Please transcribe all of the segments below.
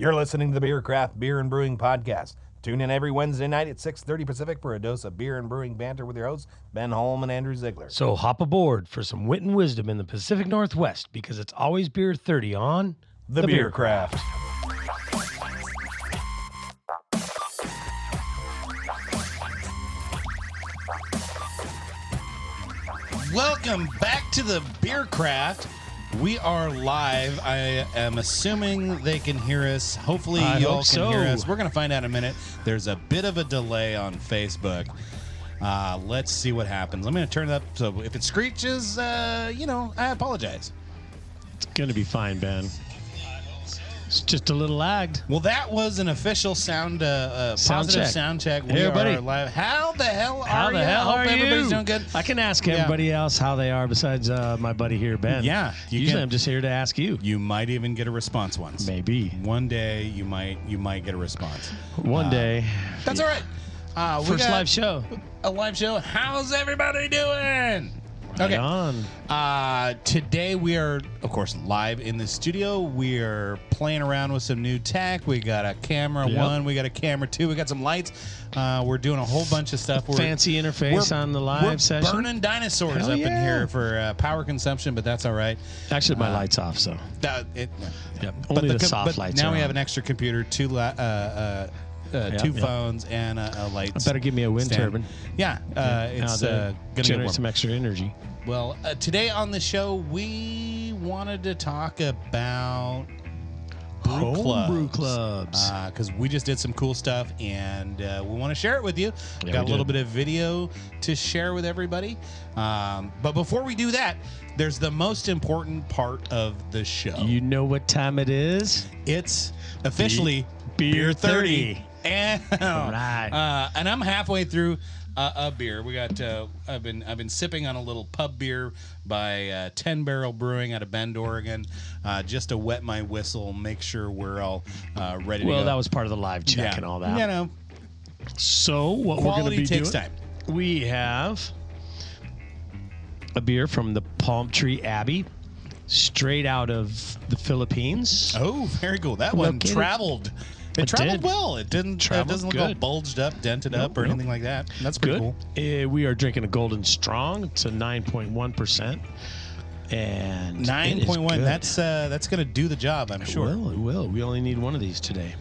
You're listening to the Beer Craft Beer and Brewing Podcast. Tune in every Wednesday night at 6:30 Pacific for a dose of beer and brewing banter with your hosts, Ben Holm and Andrew Ziegler. So hop aboard for some wit and wisdom in the Pacific Northwest, because it's always Beer 30 on The Beer Craft. Welcome back to the Beer Craft. We are live. I am assuming they can hear us. Hopefully y'all can hear us. We're going to find out in a minute. There's a bit of a delay on Facebook. Let's see what happens. I'm going to turn it up, so if it screeches, I apologize. It's going to be fine, Ben. It's just a little lagged. Well, that was an official positive sound check. We everybody. are live. How the hell are you? Hope everybody's doing good. I can ask everybody else how they are besides my buddy here, Ben. Yeah. Usually I'm just here to ask you. You might even get a response once. Maybe. One day you might get a response. One day. That's all right. First live show. A live show. How's everybody doing? Okay. On. Today we are, of course, live in the studio. We are playing around with some new tech. We got a camera one. We got a camera two. We got some lights. We're doing a whole bunch of stuff. Fancy interface on the live session. We're burning dinosaurs up in here for power consumption, but that's all right. Actually, my light's off, so. Only the soft lights. Now we on. have an extra computer, two phones, and a light. I better give me a wind turbine. Yeah, it's going to generate some extra energy. Well, today on the show, we wanted to talk about homebrew clubs. Because we just did some cool stuff, and we want to share it with you. Yeah, got a little bit of video to share with everybody. But before we do that, there's the most important part of the show. You know what time it is? It's officially Beer 30. And, right. And I'm halfway through a beer. We got I've been sipping on a little pub beer by 10 Barrel Brewing out of Bend, Oregon, just to wet my whistle, make sure we're all ready to go. Well, that was part of the live check and all that. You know. So what we're going to be takes doing, time. We have a beer from the Palm Tree Abbey, straight out of the Philippines. Oh, very cool. That one traveled. It traveled well. It doesn't look all bulged up, dented up, or anything like that. That's pretty cool. We are drinking a Golden Strong. It's a 9.1%. And 9.1. That's going to do the job, I'm sure. It will. We only need one of these today.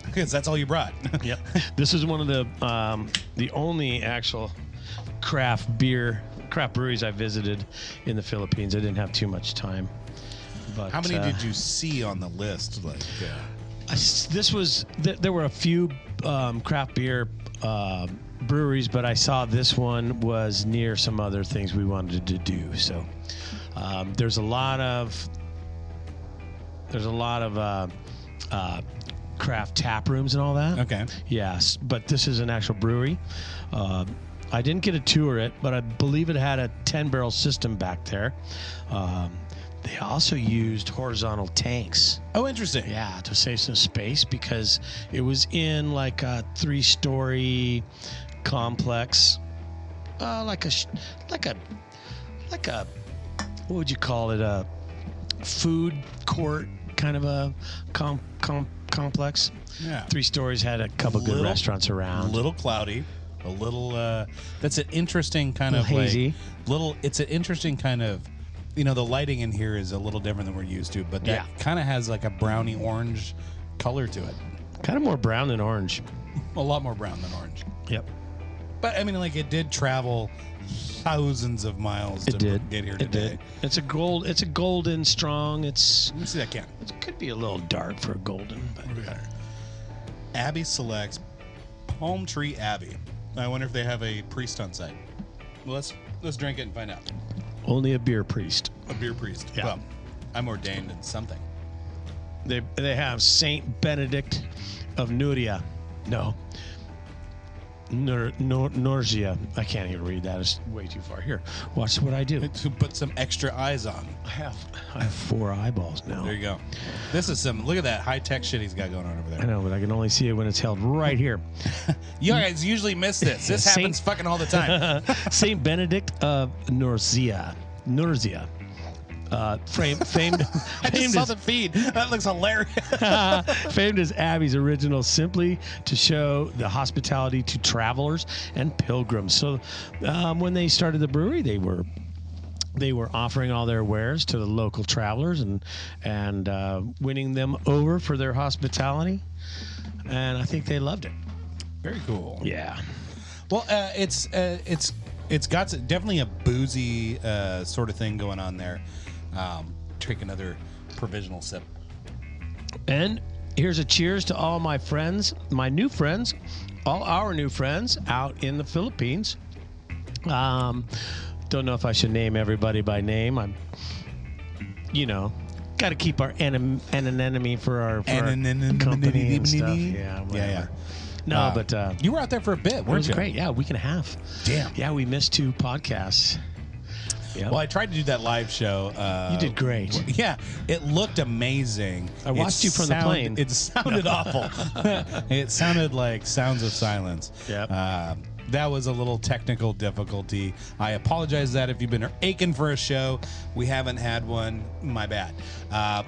Because that's all you brought. Yep. This is one of the only actual craft breweries I visited in the Philippines. I didn't have too much time. But how many did you see on the list? There were a few craft beer breweries, but I saw this one was near some other things we wanted to do. So there's a lot of craft tap rooms and all that. Okay. Yes, but this is an actual brewery. I didn't get to tour it, but I believe it had a 10-barrel system back there. They also used horizontal tanks. Oh, interesting. Yeah, to save some space, because it was in like a 3-story complex, like a what would you call it? A food court kind of a complex. Yeah. 3 stories, had a couple good restaurants around. A little cloudy. A little. That's an interesting kind of hazy. It's an interesting kind of. The lighting in here is a little different than we're used to, but that kind of has like a browny orange color to it. Kind of more brown than orange. A lot more brown than orange. Yep. But I mean, like, it did travel thousands of miles to get here today. It's a golden strong. Let me see that can. It could be a little dark for a golden. But. What do we got here? Abbey Selects Palm Tree Abbey. I wonder if they have a priest on site. Well, let's drink it and find out. Only a beer priest. A beer priest. Yeah. Well, I'm ordained in something. They have Saint Benedict of Nuria. No. Norgia. I can't even read that. It's way too far. Here, watch what I do. To put some extra eyes on. I have 4 eyeballs now. There you go. This is look at that high-tech shit he's got going on over there. I know, but I can only see it when it's held right here. You guys usually miss this. This happens fucking all the time. Saint Benedict of Norcia. famed I just saw the feed. That looks hilarious. famed as Abby's original, simply to show the hospitality to travelers and pilgrims. So when they started the brewery, they were offering all their wares to the local travelers and winning them over for their hospitality. And I think they loved it. Very cool. Yeah. Well, it's got definitely a boozy sort of thing going on there. Take another provisional sip. And here's a cheers to all my friends, my new friends, all our new friends out in the Philippines. Don't know if I should name everybody by name. I'm, got to keep our anonymity for our company and stuff. Yeah, whatever. Yeah. No, but you were out there for a bit, weren't you? It was great. Yeah, a week and a half. Damn. Yeah, we missed 2 podcasts. Yep. Well, I tried to do that live show. You did great. Yeah, it looked amazing. I watched you from the plane. It sounded awful. It sounded like Sounds of Silence. Yep. That was a little technical difficulty. I apologize that if you've been aching for a show, we haven't had one. My bad.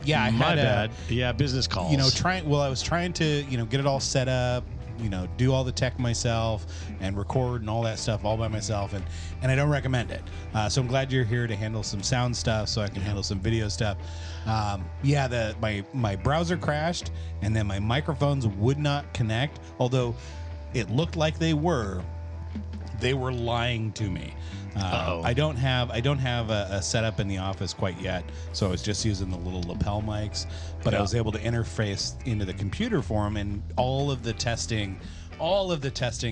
Yeah, my bad. Yeah, business calls. I was trying to, get it all set up. Do all the tech myself and record and all that stuff all by myself, and I don't recommend it. So I'm glad you're here to handle some sound stuff so I can handle some video stuff. My browser crashed, and then my microphones would not connect, although it looked like they were lying to me. I don't have a setup in the office quite yet, so I was just using the little lapel mics, but I was able to interface into the computer for them, and all of the testing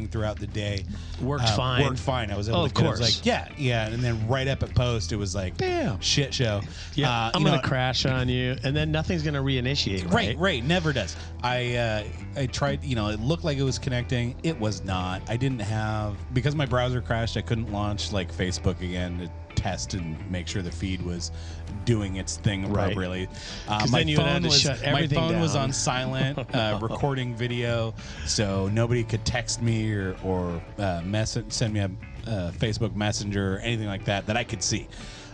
throughout the day worked fine. I was able to get it. I was like, yeah, and then right up at post, it was like, bam, shit show. Yeah, I'm gonna crash on you, and then nothing's gonna reinitiate. Right, never does. I tried. It looked like it was connecting. It was not. I didn't have, because my browser crashed. I couldn't launch like Facebook again to test and make sure the feed was doing its thing appropriately. My phone was on silent, recording video, so nobody could text me or send me a Facebook Messenger or anything like that I could see.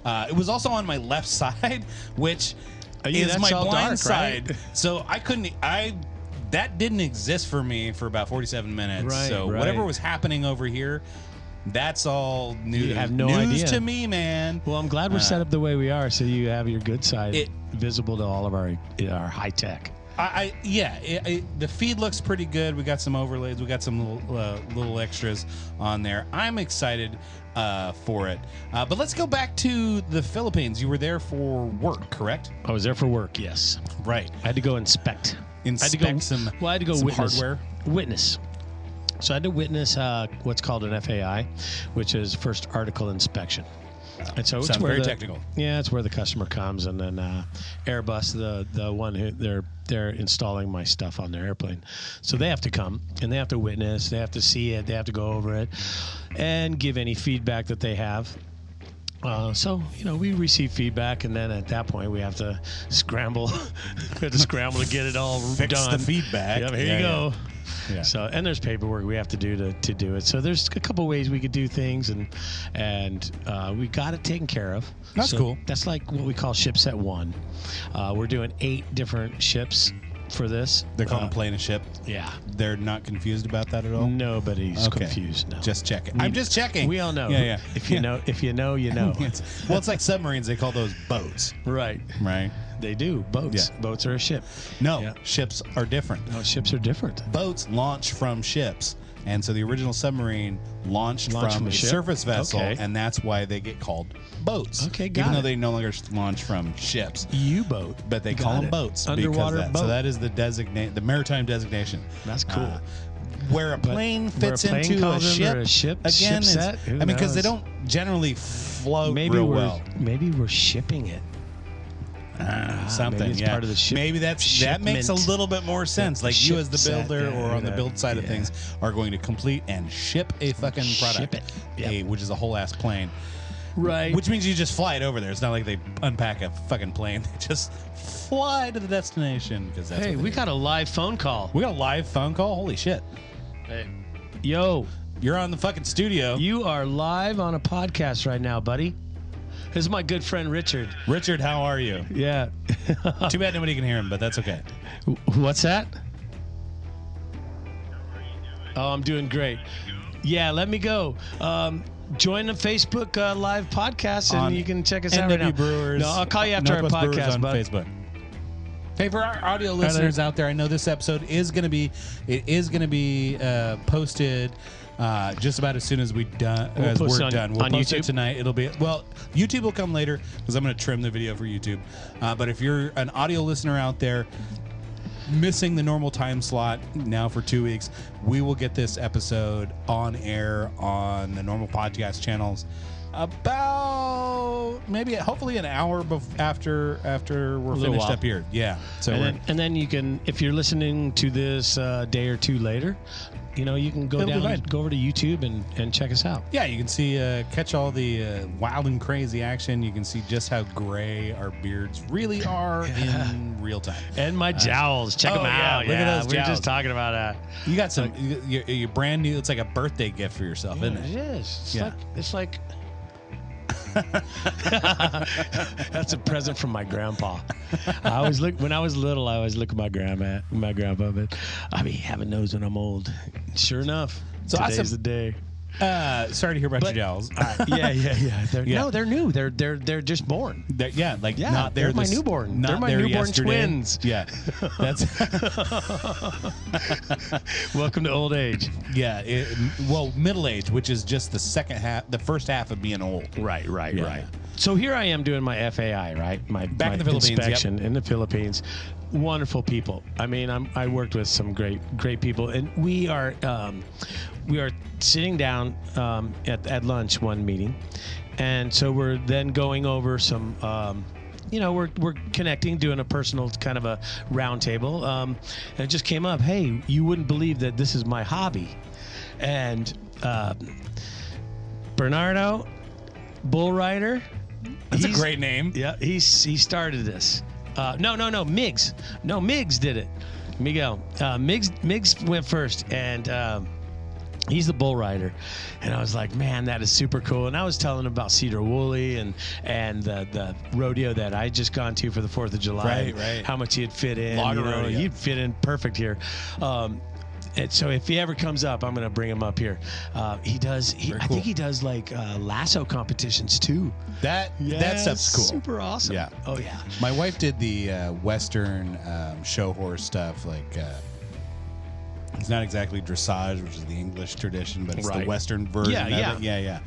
It was also on my left side, which is my blind side. Right? So I couldn't. That didn't exist for me for about 47 minutes. Right, so whatever was happening over here, that's all new. You have no news idea to me, man. Well, I'm glad we're set up the way we are, so you have your good side visible to all of our high tech. The feed looks pretty good. We got some overlays. We got some little extras on there. I'm excited for it. But let's go back to the Philippines. You were there for work, correct? I was there for work, yes. Right. I had to go inspect. I had to go witness. Hardware. Witness. So I had to witness what's called an FAI, which is First Article Inspection. And so sounds very technical. Yeah, it's where the customer comes, and then Airbus, the one who they're installing my stuff on their airplane. So they have to come and they have to witness, they have to see it, they have to go over it, and give any feedback that they have. So we receive feedback, and then at that point we have to scramble. We have to scramble to get it all Fix done. the feedback. Yep, here you go. Yeah. So, and there's paperwork we have to do to do it. So there's a couple ways we could do things, and we got it taken care of. That's cool. That's like what we call ship set 1. We're doing 8 different ships for this. They're calling a plane a ship. Yeah. They're not confused about that at all? Nobody's confused. No. Just checking. I'm just checking. We all know. Yeah. If you know, you know. Well, it's like submarines. They call those boats. Right. They do. Boats. Yeah. Boats are a ship. No, ships are different. No, ships are different. Boats launch from ships. And so the original submarine launched from a surface vessel, and that's why they get called boats. Okay, got it. Even though they no longer launch from ships. U-boat. But they call them boats. Underwater boat. So that is the maritime designation. That's cool. Where a plane fits into a ship, again, set? Because they don't generally float real well. Maybe we're shipping it. Something, maybe it's part of the ship. Maybe that makes a little bit more sense. Like you as the builder or on the build side of things are going to complete and ship a fucking product. Ship it. Which is a whole ass plane. Right. Which means you just fly it over there. It's not like they unpack a fucking plane. They just fly to the destination. Hey, we got a live phone call. We got a live phone call? Holy shit. Hey. Yo. You're on the fucking studio. You are live on a podcast right now, buddy. This is my good friend Richard. Richard, how are you? Yeah. Too bad nobody can hear him, but that's okay. What's that? Oh, I'm doing great. Yeah, let me go. Join the Facebook live podcast, and you can check us out right now. Brewers. No, I'll call you after Northwest our Brewers podcast, on bud. Facebook. Hey, for our audio listeners out there, I know this episode is going to be posted just about as soon as we're done. We'll post it We'll on post it YouTube? tonight. It'll be YouTube will come later because I'm going to trim the video for YouTube. But if you're an audio listener out there missing the normal time slot now for 2 weeks, we will get this episode on air on the normal podcast channels about hopefully an hour after we're finished up here. Yeah. So and then you can, if you're listening to this a day or two later, you can go over to YouTube and check us out. Yeah, you can see catch all the wild and crazy action. You can see just how gray our beards really are in real time. And my jowls, check them out. Look at those we were jowls. just talking about that. You got some you're brand new. It's like a birthday gift for yourself, isn't it? It is. It's like that's a present from my grandpa. I always look when I was little. I always look at my grandpa. But I be having those when I'm old. Sure enough, So today's the day. Sorry to hear about your jowls. Yeah. No, they're new. They're just born. They're my newborn. They're my newborn twins. Yeah, that's Welcome to old age. yeah. Middle age, which is just the first half of being old. Right. Yeah. So here I am doing my FAI, right? My in my the Philippines, inspection in the Philippines. Wonderful people. I mean, I worked with some great people, and we are sitting down at lunch one meeting, and so we're then going over some. We're connecting, doing a personal kind of a round table, and it just came up. Hey, you wouldn't believe that this is my hobby, and Bernardo, bull rider. That's a great name. Yeah, he started this. No, Miggs. No, Miggs did it. Miguel. Miggs went first, and he's the bull rider. And I was like, man, that is super cool. And I was telling him about Cedar Woolley and the rodeo that I just gone to for the 4th of July. Right. How much he'd fit in. Log rodeo. He'd fit in perfect here. And so if he ever comes up, I'm going to bring him up here. He does. I think he does like lasso competitions too. That stuff's cool. Super awesome. Yeah. Oh yeah. My wife did the Western show horse stuff. Like it's not exactly dressage, which is the English tradition, but it's the Western version of it. Yeah.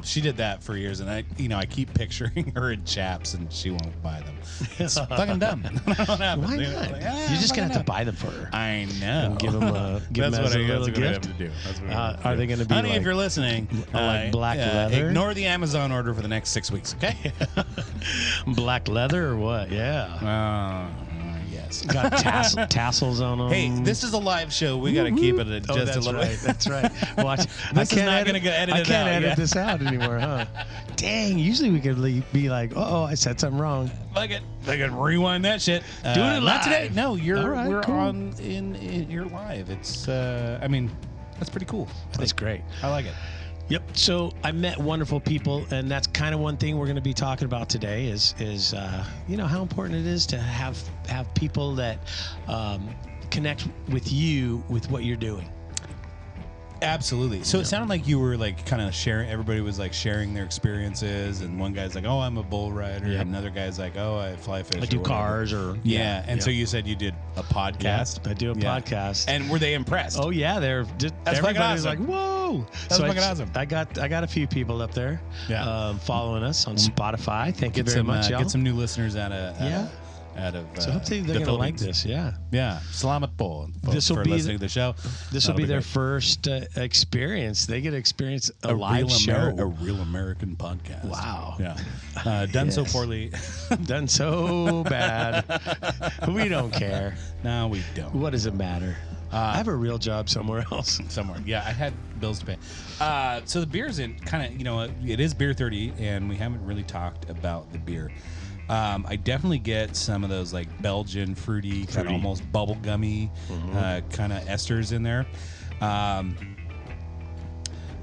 She did that for years, and I keep picturing her in chaps, and she won't buy them. It's fucking dumb. Why not? You're just gonna have to buy them for her. I know. And give them a That's what I little have gift. to do. Are they going to be Honey, like, if you're listening, like black leather? Ignore the Amazon order for the next 6 weeks, okay? black leather or what? Yeah. Yes. Got tassels on them. Hey, this is a live show. We got to keep it at just a little bit. That's right. Watch. This is not going to get edited out. I can't edit this out anymore, huh? Dang. Usually we could be like, I said something wrong. Fuck it. I can rewind that shit. Doing it live. Not today. No, We're cool. on in you're live. It's that's pretty cool. That's great. I like it. Yep. So I met wonderful people, and that's kind of one thing we're going to be talking about today is how important it is to have people that connect with you with what you're doing. Absolutely. So it sounded like you were like kind of sharing. Everybody was like sharing their experiences, and one guy's like, "Oh, I'm a bull rider," and another guy's like, "Oh, I fly fish." I do cars, or So you said you did a podcast. Yeah, I do a podcast. And were they impressed? Oh yeah, everybody's like, "Whoa!" That's fucking awesome. I got a few people up there, following us on Spotify. Thank you very much, y'all. Get some new listeners out of so hopefully they're gonna like this. Yeah. Salamat po. This will be listening to the show. This will be their first experience. They get to experience a live show, a real American podcast. Wow. Yeah. Done so poorly. Done so bad. We don't care. No, we don't. What does it matter? I have a real job somewhere else. Yeah, I had bills to pay. So the beer's in kind of, it is Beer 30, and we haven't really talked about the beer. I definitely get some of those like Belgian fruity, kind of almost bubblegummy kind of esters in there.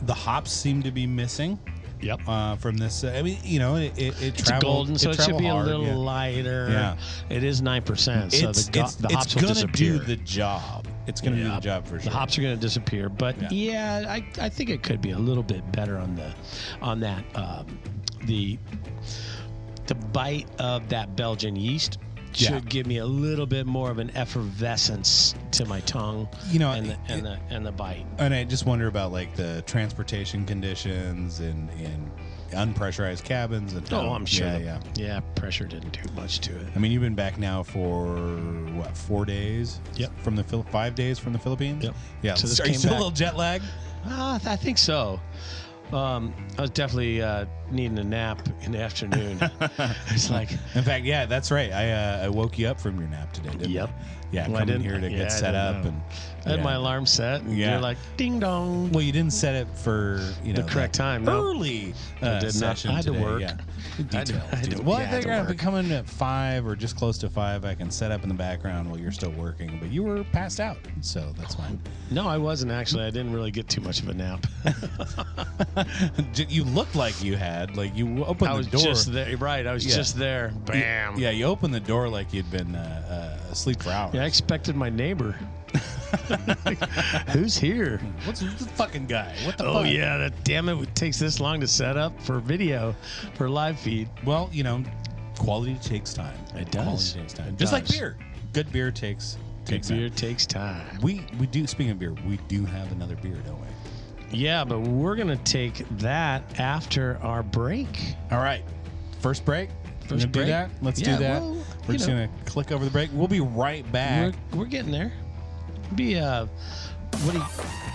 The hops seem to be missing. Yep. From this, I mean, it It's traveled. golden, so it should be hard, a little lighter. Yeah. It is 9%, so the hops will gonna disappear. do the job. It's going to do the job for sure. The hops are going to disappear, but I think it could be a little bit better on that. The bite of that Belgian yeast should give me a little bit more of an effervescence to my tongue, and the bite. And I just wonder about like the transportation conditions and unpressurized cabins. And I'm sure. Yeah, pressure didn't do much to it. I mean, you've been back now for what, 4 days? Yep. From the 5 days from the Philippines. Yep. Yeah. So Are you still a little jet lag? I think so. I was definitely needing a nap in the afternoon. It's like, in fact, yeah, that's right. I woke you up from your nap today, didn't I? Yeah, well, coming here to get set up. And I had my alarm set, and you're like, ding dong. Well, you didn't set it for the correct time. Early session. I had to today. work. Yeah. Well, I figured if we come in at 5 or just close to 5, I can set up in the background while you're still working. But you were passed out, so that's fine. No, I wasn't actually. I didn't really get too much of a nap. You looked like you had. Like you opened the door. I was just there. Right, I was just there. Bam. Yeah, you opened the door like you'd been asleep for hours. Yeah, I expected my neighbor. Who's here? What's the fucking guy? What the fuck? Oh, yeah. Damn it takes this long to set up for video, for live feed. Well, quality takes time. It does. Quality takes time. Just like beer. Good beer takes beer takes time. We do, speaking of beer, we do have another beer, don't we? Yeah, but we're going to take that after our break. All right. First break. First break. Do that? Let's do that. Well, we're just going to click over the break. We'll be right back. We're getting there. What do you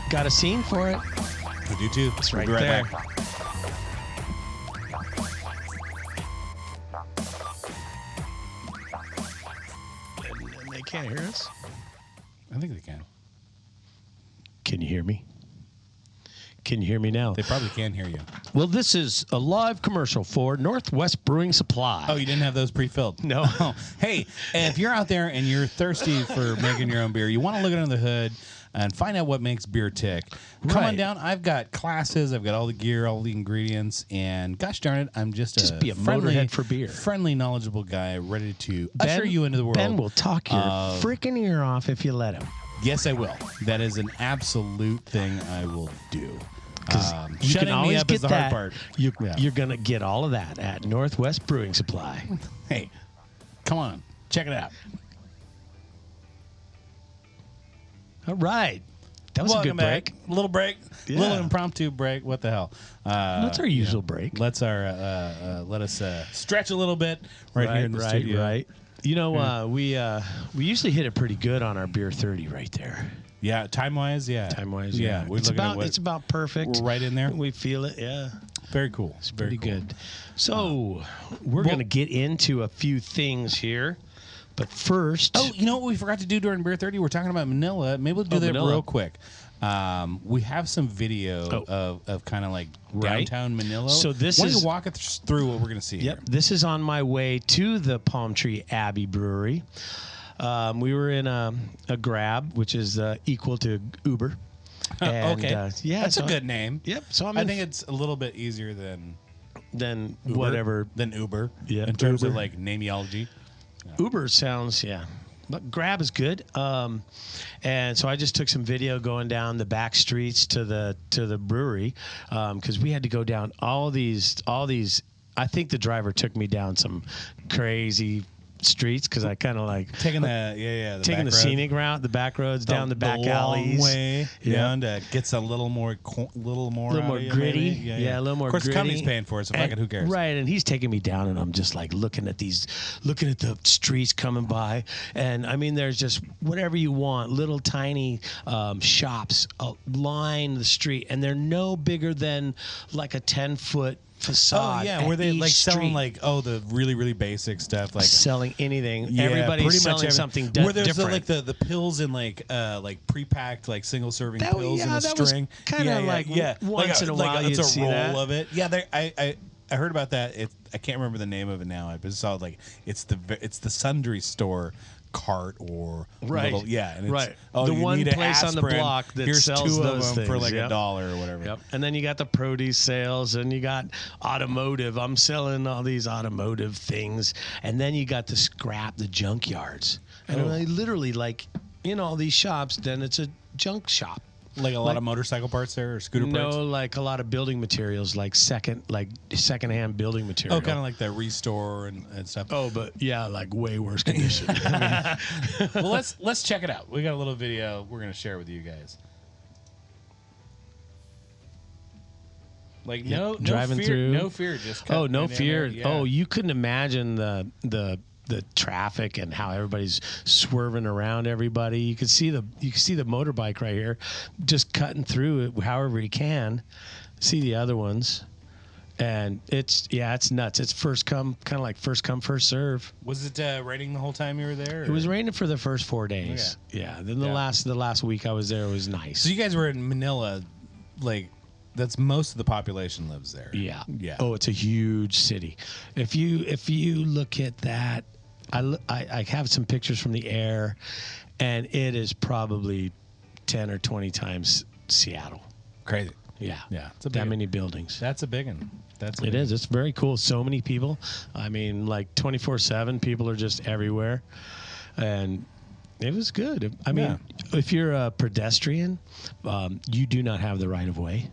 got a scene for it? We do too. It's right we'll there. Back. And they can't hear us? I think they can. Can you hear me? Can you hear me now? They probably can hear you. Well, this is a live commercial for Northwest Brewing Supply. Oh, you didn't have those pre-filled? No. Oh. Hey, if you're out there and you're thirsty for making your own beer, you want to look under the hood and find out what makes beer tick, come on down. I've got classes. I've got all the gear, all the ingredients, and gosh darn it, I'm just be a motorhead for beer. Friendly, knowledgeable guy ready to usher you into the world. Ben will talk your freaking ear off if you let him. Yes, I will. That is an absolute thing I will do. Because you can always get the that. hard part. You're going to get all of that at Northwest Brewing Supply. Hey, come on. Check it out. All right. That was Welcome a good break. Back. Little break. Yeah. Little impromptu break. What the hell? That's our usual break. Let us stretch a little bit here in the studio. Right. We usually hit it pretty good on our beer 30 right there. Yeah, time-wise, yeah. Yeah. We're it's about perfect. We're right in there. We feel it, yeah. Very cool. It's pretty good. So, we're going to get into a few things here. But first... Oh, you know what we forgot to do during Beer 30? We're talking about Manila. Maybe we'll do that Manila. real quick. We have some video of kind of like downtown Manila. So this Why is... don't you walk us through what we're going to see here? This is on my way to the Palm Tree Abbey Brewery. We were in a Grab, which is equal to Uber. And, okay. That's a good name. Yep. So I think it's a little bit easier than Uber, whatever. Than Uber. Yeah. In terms of like nameology. Uber sounds, but Grab is good. And so I just took some video going down the back streets to the brewery because we had to go down all these. I think the driver took me down some crazy streets because I kind of like taking the scenic route, the back roads, down the back alleys, way down to gets a little more gritty. Yeah, a little more. Of course, gritty. the company's paying for it, so fucking who cares? Right, and he's taking me down, and I'm just like looking at the streets coming by, and I mean, there's just whatever you want, little tiny shops line the street, and they're no bigger than like a 10-foot facade. Oh yeah, where they like street. selling like the really really basic stuff, like selling anything. Yeah, Everybody's selling something different. Where there's the pills in like pre-packed like single serving pills in a string. Kind of once in a while you'd see that. It's a roll of it. Yeah, I heard about that. I can't remember the name of it now. I just saw it's the Sundry store cart or Right. little, and it's, right. oh, the you one need an place on the aspirin. block that Here's sells 2 those of them things. for like Yep. $1 or whatever. Yep. And then you got the produce sales, and you got automotive. I'm selling all these automotive things, and then you got the scrap, the junkyards, and I literally like in all these shops. Then it's a junk shop. Like a lot of motorcycle parts there or scooter parts? No, like a lot of building materials, like secondhand building material. Oh, kind of like the Restore and stuff. Oh, but yeah, like way worse condition. Well, let's check it out. We got a little video we're gonna share with you guys. Like no driving fear, through. no fear, just Oh, no cutting fear. in there. Yeah. Oh, you couldn't imagine the traffic and how everybody's swerving around everybody. You could see the motorbike right here, just cutting through it however he can. See the other ones, and it's nuts. It's kind of like first come first serve. Was it raining the whole time you were there? Or? It was raining for the first 4 days. Yeah. Then the last week I was there, it was nice. So you guys were in Manila, like. That's most of the population lives there. Yeah. Yeah. Oh, it's a huge city. If you look at that, I have some pictures from the air, and it is probably 10 or 20 times Seattle. Crazy. Yeah. Yeah. It's that many buildings. That's a big one. It is. It's very cool. So many people. I mean, like 24/7, people are just everywhere, and it was good. I mean, if you're a pedestrian, you do not have the right of way.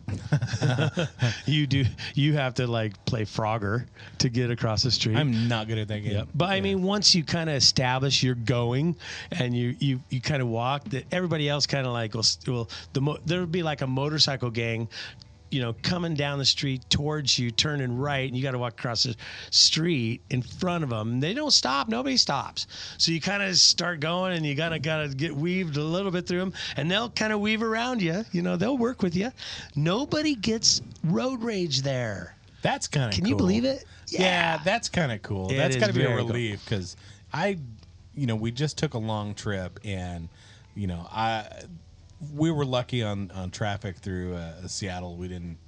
You do. You have to like play Frogger to get across the street. I'm not good at that game. Yep. But I mean, once you kind of establish you're going and you kind of walk, that everybody else kind of like there would be like a motorcycle gang, coming down the street towards you, turning right, and you got to walk across the street in front of them. They don't stop. Nobody stops. So you kind of start going, and you gotta get weaved a little bit through them, and they'll kind of weave around you. They'll work with you. Nobody gets road rage there. That's kind of cool. Can you believe it? Yeah, that's kind of cool. That's got to be a relief because we just took a long trip, and we were lucky on traffic through Seattle. We didn't,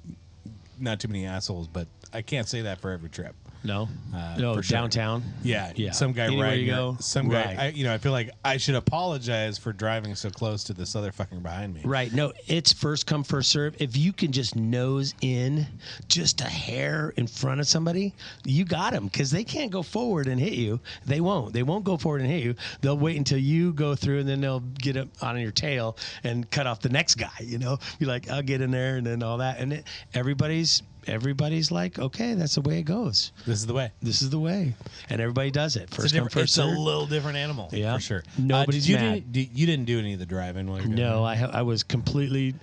not too many assholes, but I can't say that for every trip. No, for sure. Downtown. Yeah. Some guy Anywhere riding. you go, some right. guy. I feel like I should apologize for driving so close to this other fucking behind me. Right. No, it's first come first serve. If you can just nose in just a hair in front of somebody, you got them because they can't go forward and hit you. They won't. They won't go forward and hit you. They'll wait until you go through, and then they'll get up on your tail and cut off the next guy. You're like, I'll get in there, and then all that, and everybody's like, okay, that's the way it goes. This is the way. This is the way, and everybody does it. First come, first serve. It's a little different animal, yeah, for sure. Nobody's mad. You didn't do any of the driving while you were No, I was completely.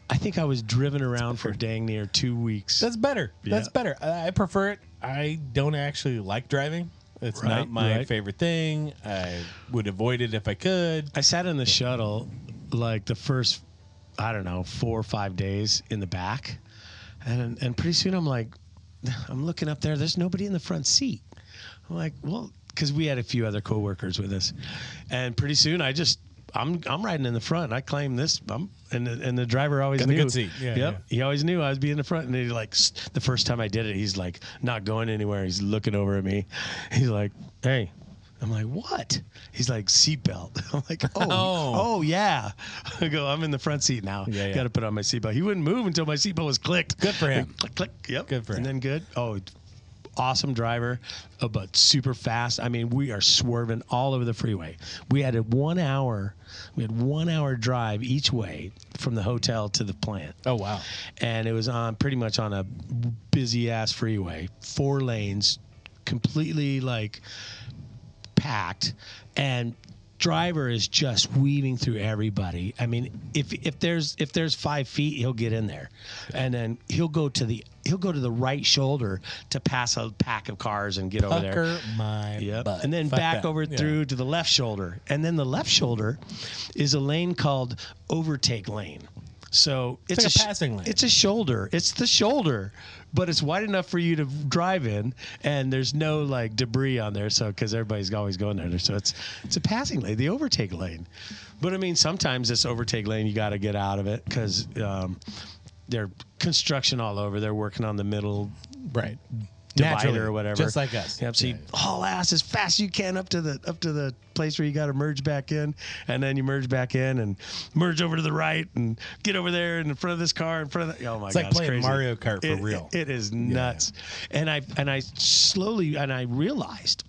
I think I was driven around for dang near 2 weeks. That's better. Yeah. That's better. I prefer it. I don't actually like driving. It's not my favorite thing. I would avoid it if I could. I sat in the shuttle like the first, 4 or 5 days in the back. And pretty soon I'm looking up there. There's nobody in the front seat. I'm like, well, because we had a few other coworkers with us, and pretty soon I'm riding in the front. I claim this, and the driver always knew. Got the good seat. Yeah, yep. Yeah. He always knew I was be in the front, and he the first time I did it, he's like not going anywhere. He's looking over at me. He's like, hey. I'm like, what? He's like, seatbelt. I'm like, oh, yeah. I go, I'm in the front seat now. Yeah. Got to put on my seatbelt. He wouldn't move until my seatbelt was clicked. Good for him. Click, click. Yep. Good for him. And then good. Oh, awesome driver, but super fast. I mean, we are swerving all over the freeway. We had 1 hour. We had 1 hour drive each way from the hotel to the plant. Oh, wow. And it was pretty much on a busy ass freeway, 4 lanes, completely packed, and driver is just weaving through everybody. I mean, if there's 5 feet, he'll get in there, and then he'll go to the right shoulder to pass a pack of cars and get over there. My butt. And then Fuck back that. over through to the left shoulder, and then the left shoulder is a lane called overtake lane. So it's like a passing lane. It's a shoulder. It's the shoulder, but it's wide enough for you to drive in, and there's no debris on there. So because everybody's always going there, so it's a passing lane, the overtake lane. But I mean, sometimes this overtake lane you got to get out of it because there's construction all over. They're working on the middle divider or whatever. Just like us. Yep, so you haul ass as fast as you can up to the place where you got to merge back in, and then you merge back in and merge over to the right and get over there in front of this car in front of oh my god, it's like playing crazy. Mario Kart for real. It is nuts. And I slowly realized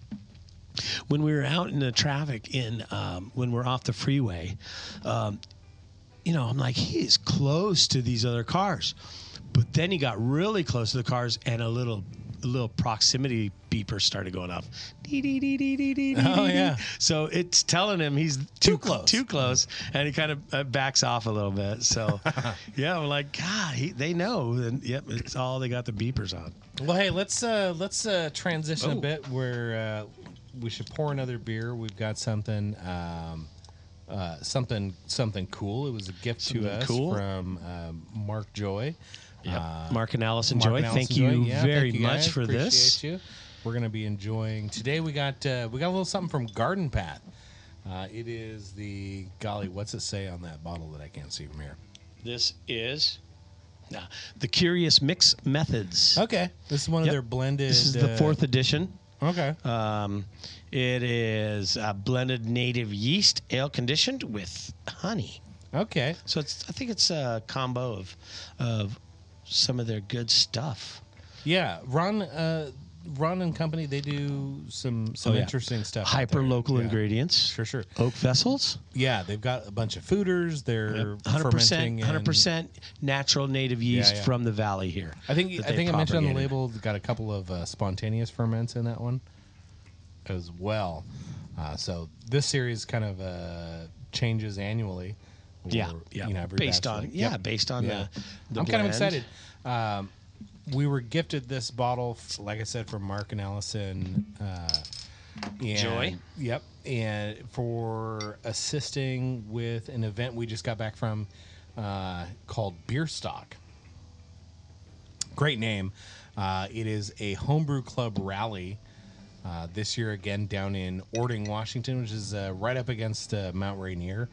when we were out in the traffic when we're off the freeway, I'm like, he is close to these other cars. But then he got really close to the cars, and a little proximity beeper started going off. Oh, yeah. So it's telling him he's too close, and he kind of backs off a little bit. So, yeah, we're like, God, they know. And, yep, it's all they got the beepers on. Well, hey, let's transition a bit where we should pour another beer. We've got something cool. It was a gift to us from Mark Joy. Yep. Mark and Allison Joy, thank you very much for this. You. We're going to be enjoying today. We got a little something from Garden Path. It is the what's it say on that bottle that I can't see from here? This is the Curious Mix Methods. Okay, this is one of their blended. This is the 4th edition. Okay. It is a blended native yeast, ale conditioned with honey. Okay. So I think it's a combo of some of their good stuff. Yeah, Ron and Company, they do some interesting stuff. Hyper local ingredients. Sure. Oak vessels. Yeah, they've got a bunch of fooders. They're 100% natural native yeast from the valley here. I think I mentioned on the label, got a couple of spontaneous ferments in that one as well. So this series kind of changes annually. Based on the I'm kind of excited. We were gifted this bottle, like I said, from Mark and Allison Joy. Yep, and for assisting with an event we just got back from called Beer Stock. Great name. It is a homebrew club rally. This year again down in Ording, Washington, which is right up against Mount Rainier.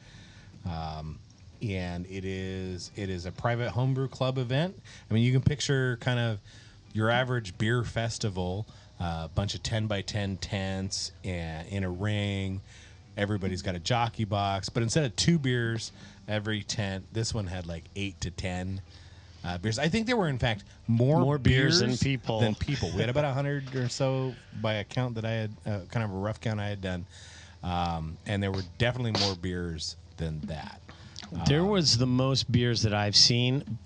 And it is a private homebrew club event. I mean, you can picture kind of your average beer festival, a bunch of 10x10 tents and in a ring. Everybody's got a jockey box, but instead of 2 beers every tent, this one had like 8 to 10 beers. I think there were, in fact, more beers than people. We had about 100 or so by a count that I had, kind of a rough count I had done, and there were definitely more beers than that. There was the most beers that I've seen,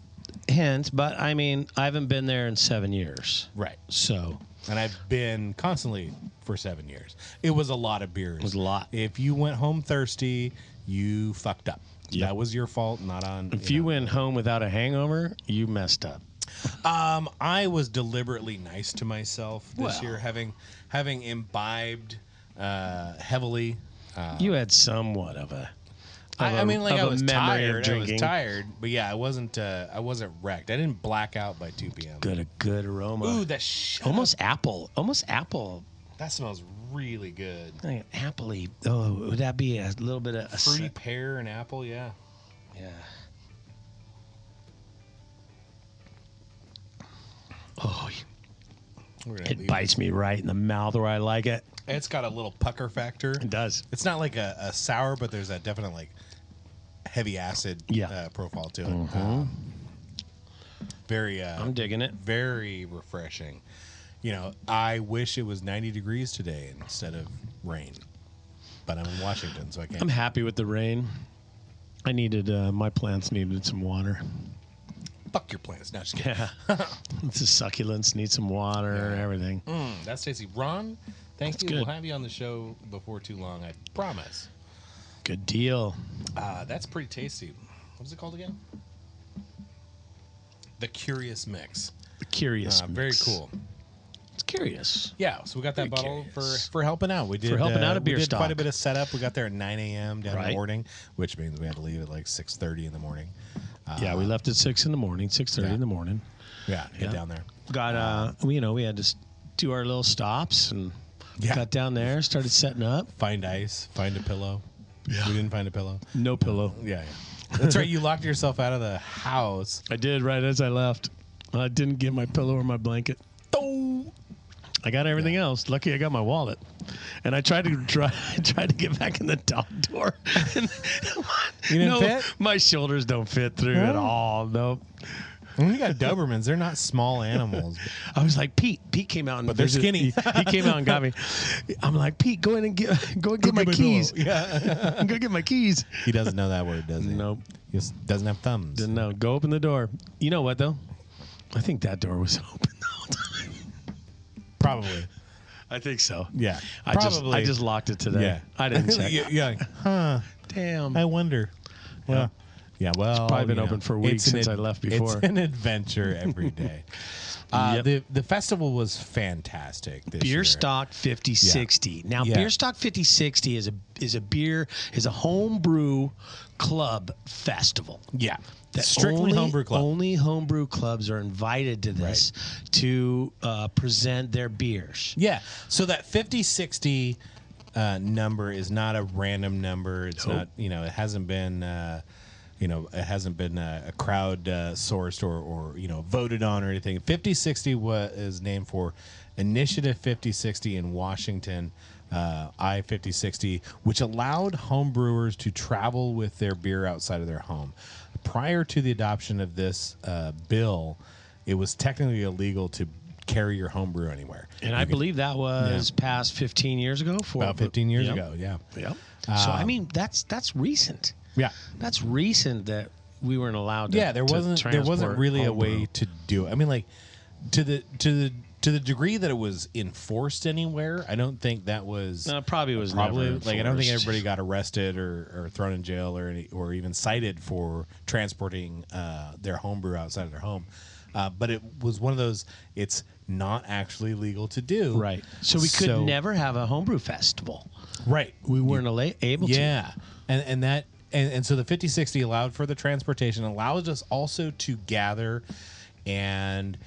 but I mean, I haven't been there in 7 years. Right. So. And I've been constantly for 7 years. It was a lot of beers. It was a lot. If you went home thirsty, you fucked up. Yep. That was your fault, not on... If you went home without a hangover, you messed up. I was deliberately nice to myself this year, having imbibed heavily. You had somewhat of a... I was tired, but yeah, I wasn't wrecked. I didn't black out by 2 p.m. Got a good aroma. Ooh, that almost apple. That smells really good. Like appley. Oh, would that be a little bit of fruity pear and apple? Yeah. Oh, it bites me right in the mouth where I like it. It's got a little pucker factor. It does. It's not like a sour, but there's a definite like heavy acid profile to it. Mm-hmm. I'm digging it. Very refreshing. I wish it was 90 degrees today instead of rain, but I'm in Washington, so I can't. I'm happy with the rain. I needed my plants needed some water. Fuck your plants. No, just kidding. Yeah. It's a succulents need some water and everything. That's tasty. Ron, thank you. Good. We'll have you on the show before too long, I promise. Good deal. That's pretty tasty. What is it called again? The Curious Mix. The Curious Mix. Very cool. It's curious. Yeah, so we got that bottle for helping out. We did a beer stock. Quite a bit of setup. We got there at 9 a.m. down in Ording, which means we had to leave at like 6:30 in the morning. We left at 6 in the morning, 6:30 in the morning. Yeah, get down there. Got we had to do our little stops and got down there, started setting up. Find ice, find a pillow. Yeah. We didn't find a pillow. No pillow. Yeah. That's right. You locked yourself out of the house. I did right as I left. I didn't get my pillow or my blanket. Oh. I got everything else. Lucky I got my wallet. And I tried to get back in the dog door. And You didn't fit? My shoulders don't fit through at all. Nope. When you got Dobermans, they're not small animals. I was like, Pete came out and But they're skinny. He came out and got me. I'm like, Pete, go in and get my keys. Yeah. Go get my keys. He doesn't know that word, does he? Nope. He just doesn't have thumbs. Didn't know. Go open the door. You know what though? I think that door was open the whole time. Probably. I think so. Yeah. I Probably. just locked it today. Yeah. I didn't check. Yeah. Huh. Damn. I wonder. Well. Yeah. Well. Probably been open for weeks since I left before. It's an adventure every day. The festival was fantastic this year. Beer Stock 5060. Now, Beer Stock 5060 is a homebrew club festival. Yeah. That Strictly homebrew club. Only homebrew clubs are invited to this to present their beers. Yeah. So that 5060 number is not a random number. It's not, it hasn't been, it hasn't been a crowd sourced or voted on or anything. 5060 is named for Initiative 5060 in Washington, I-5060, which allowed homebrewers to travel with their beer outside of their home. Prior to the adoption of this bill, it was technically illegal to carry your homebrew anywhere. And I believe that was passed 15 years ago. About 15 years ago, yeah. Yep. So, I mean, that's recent. Yeah. That's recent that we weren't allowed to. Yeah, there wasn't really a way to do it. I mean, like to the degree that it was enforced anywhere, I don't think that was probably never like I don't think everybody got arrested or thrown in jail or even cited for transporting their homebrew outside of their home. But it was one of those. It's not actually legal to do. Right. So we could never have a homebrew festival. Right. We weren't able to. Yeah. And so the 5060 allowed for the transportation, allows us also to gather and,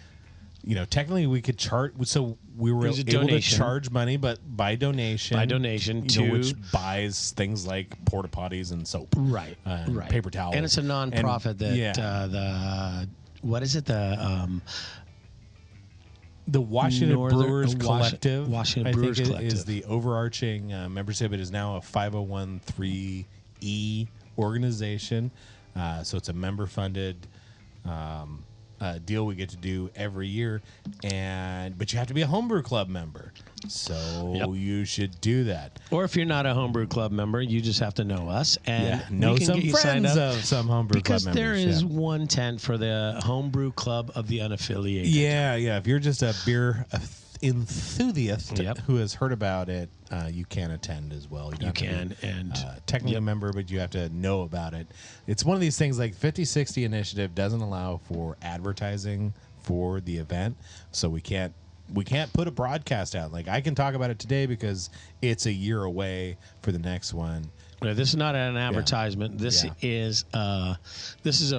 technically we could charge. So we were able to charge money, but by donation. Which buys things like porta potties and soap. Right. Right. Paper towels. And it's a nonprofit what is it? The Washington Brewers Collective, Washington Brewers Collective is the overarching membership. It is now a 501(c)(3) organization, so it's a member-funded deal we get to do every year, but you have to be a homebrew club member, so you should do that. Or if you're not a homebrew club member, you just have to know us and know some friends of some homebrew club members. Because there is one tent for the homebrew club of the unaffiliated. Yeah. If you're just a beer enthusiast who has heard about it, you can attend as well. You can, and technically a member, but you have to know about it. It's one of these things like 5060 Initiative doesn't allow for advertising for the event, so we can't put a broadcast out. Like I can talk about it today because it's a year away for the next one. No, this is not an advertisement. This is a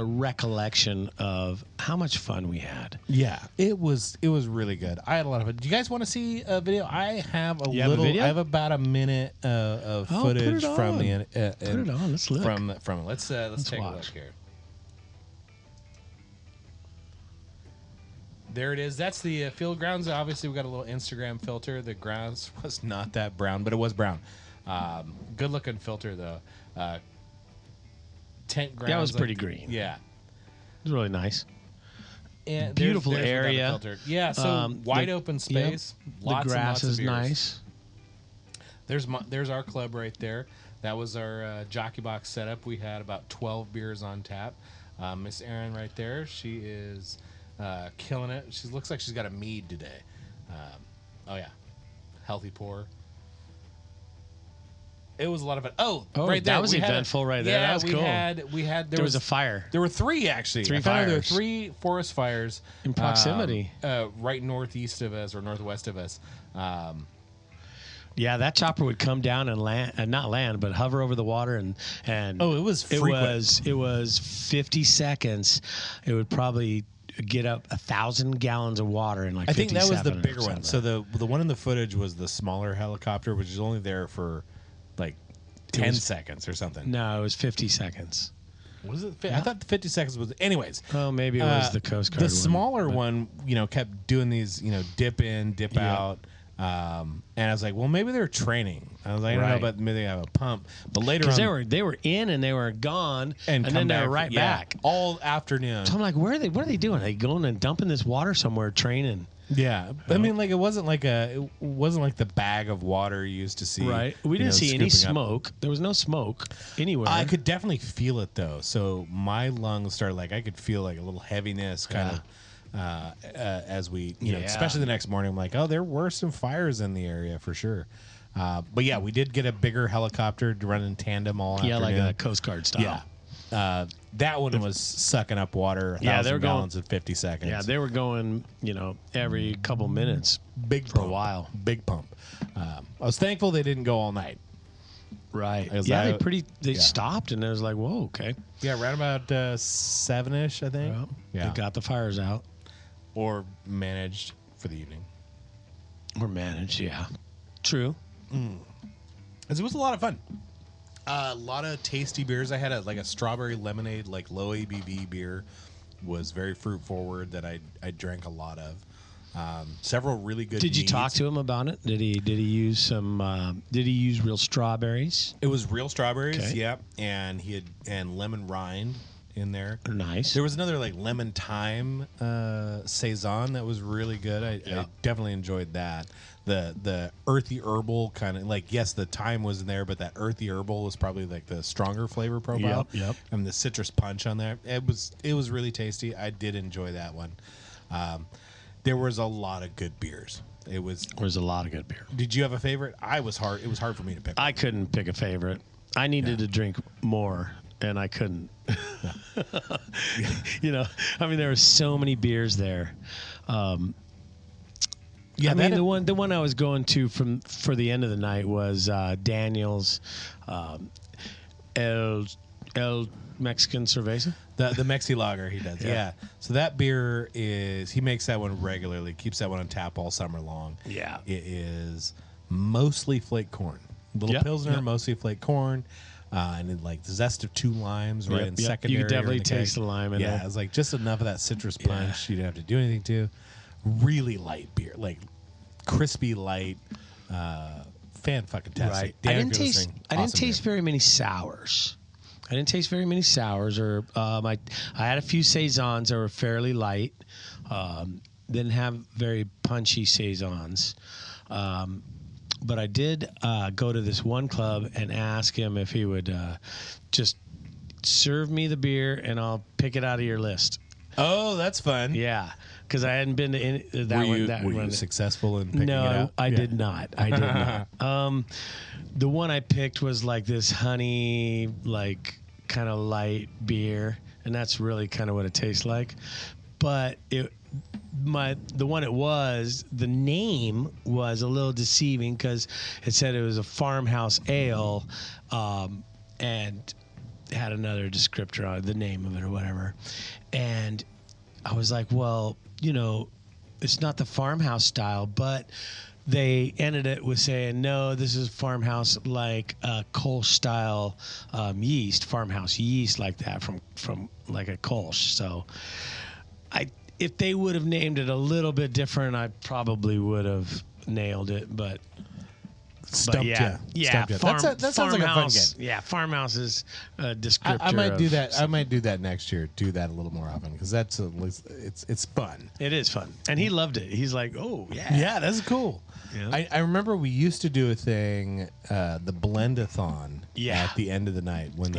recollection of how much fun we had. Yeah, it was really good. I had a lot of fun. Do you guys want to see a video? I have a little. I have about a minute of footage from the. Put it on. Let's look. From it. Let's take a look here. There it is. That's the field grounds. Obviously, we got a little Instagram filter. The grounds was not that brown, but it was brown. Good looking filter though. Tent grounds. That was pretty green. Yeah, it was really nice. And beautiful area. Yeah, so wide open space. Yep. Lots the grass and lots is of beers. nice. There's our club right there. That was our jockey box setup. We had about 12 beers on tap. Miss Erin right there. She is killing it. She looks like she's got a mead today. Oh yeah, healthy pour. It was a lot of fun. Oh, right there. That was eventful right there. That was cool. There was a fire. There were three, actually. Three fires. There were 3 forest fires. In proximity. Right northeast of us or northwest of us. Yeah, that chopper would come down and land, not land, but hover over the water and it was frequent. It was 50 seconds. It would probably get up 1,000 gallons of water in like 57. I think that was the bigger one. So the one in the footage was the smaller helicopter, which is only there for like 10 seconds or something. No, it was 50 seconds. Was it? I thought the 50 seconds was. Anyways. Oh, maybe it was the Coast Guard. The smaller one, kept doing these, dip in, dip out. And I was like, well, maybe they're training. I was like, I don't know, but maybe they have a pump. But later on, they were in and they were gone, and then they were right back all afternoon. So I'm like, what are they doing? Are they going and dumping this water somewhere, training? Yeah, I mean, like it wasn't like the bag of water you used to see. Right, we didn't see any smoke. There was no smoke anywhere. I could definitely feel it though. So my lungs started I could feel like a little heaviness kind of. As we, especially the next morning, I'm like, oh, there were some fires in the area for sure. But yeah, we did get a bigger helicopter to run in tandem all afternoon. Yeah, like a Coast Guard style. Yeah. That one was sucking up water, 1,000 gallons in 50 seconds. Yeah, they were going, every couple minutes. Big for pump. a while. Big pump. I was thankful they didn't go all night. Right. Yeah, they stopped, and it was like, whoa, okay. Yeah, around about 7-ish, I think. Yeah. They got the fires out. Or managed for the evening. Or managed, yeah. True. It was a lot of fun. A lot of tasty beers. I had a strawberry lemonade, low ABV beer. Was very fruit forward that I drank a lot of. Several really good. Did you talk to him about it? Did he use some? Did he use real strawberries? It was real strawberries, yeah, and he had lemon rind in there. Nice. There was another lemon thyme saison that was really good. I definitely enjoyed that. The earthy herbal kind of yes, the thyme was in there, but that earthy herbal was probably the stronger flavor profile. Yep. And the citrus punch on there. It was really tasty. I did enjoy that one. There was a lot of good beers. There was a lot of good beer. Did you have a favorite? It was hard for me to pick. I couldn't pick a favorite. I needed to drink more. And I couldn't. There were so many beers there. The one I was going to for the end of the night was Daniel's El Mexican Cerveza. The Mexi Lager he does. Yeah. So that beer he makes that one regularly, keeps that one on tap all summer long. Yeah. It is mostly flake corn. Little Pilsner, mostly flake corn. And then the zest of 2 limes in secondary. You could definitely taste the lime in there. Yeah, it was just enough of that citrus punch you didn't have to do anything to. Really light beer, crispy light, fan-fucking-tastic. Right. I didn't taste very many sours. Or I had a few saisons that were fairly light. Didn't have very punchy saisons. But I did go to this one club and ask him if he would just serve me the beer and I'll pick it out of your list. Oh, that's fun. Yeah, because I hadn't been to that one. Were you successful in picking it out? No, I did not. I did not. The one I picked was this honey, kind of light beer, and that's really kind of what it tastes like. But the name was a little deceiving because it said it was a farmhouse ale, and had another descriptor on the name of it or whatever. And I was like, well, it's not the farmhouse style, they ended it with saying, no, this is farmhouse Kolsch style yeast, farmhouse yeast like that from like a Kolsch. So if they would have named it a little bit different, I probably would have nailed it. But Stumped you. Yeah. That sounds like a fun game. Yeah, farmhouse is a descriptor. I might do that. I might do that next year. Do that a little more often because it's fun. It is fun, and he loved it. He's like, oh yeah, yeah, that's cool. Yeah. I remember we used to do a thing, the Blendathon. Yeah. At the end of the night when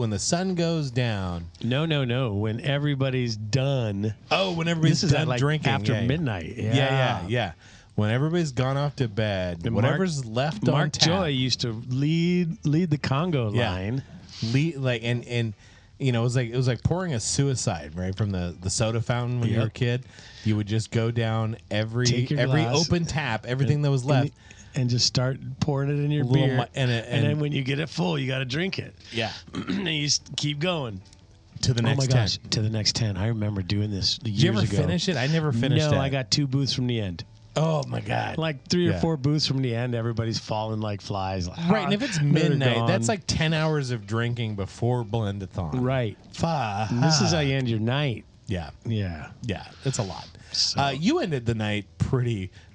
the sun goes down. No. When everybody's done. Oh, when everybody's done drinking after midnight. Yeah. When everybody's gone off to bed, and whatever's left on Mark tap. Joy used to lead the Congo line. And it was like pouring a suicide right from the soda fountain when you were a kid. You would just go down every open tap, everything that was left, and just start pouring it in your beer. And then when you get it full, you got to drink it. Yeah, and you just keep going. To the next 10. Gosh, to the next 10. I remember doing this years ago. Did you ever finish it? I never finished it. No, I got 2 booths from the end. Oh my God! Like 3 or 4 booths from the end, everybody's falling like flies. Like, Right, and if it's midnight, that's like 10 hours of drinking before blend-a-thon. right. Fuck. And this is how you end your night. Yeah, Yeah. it's a lot. So- You ended the night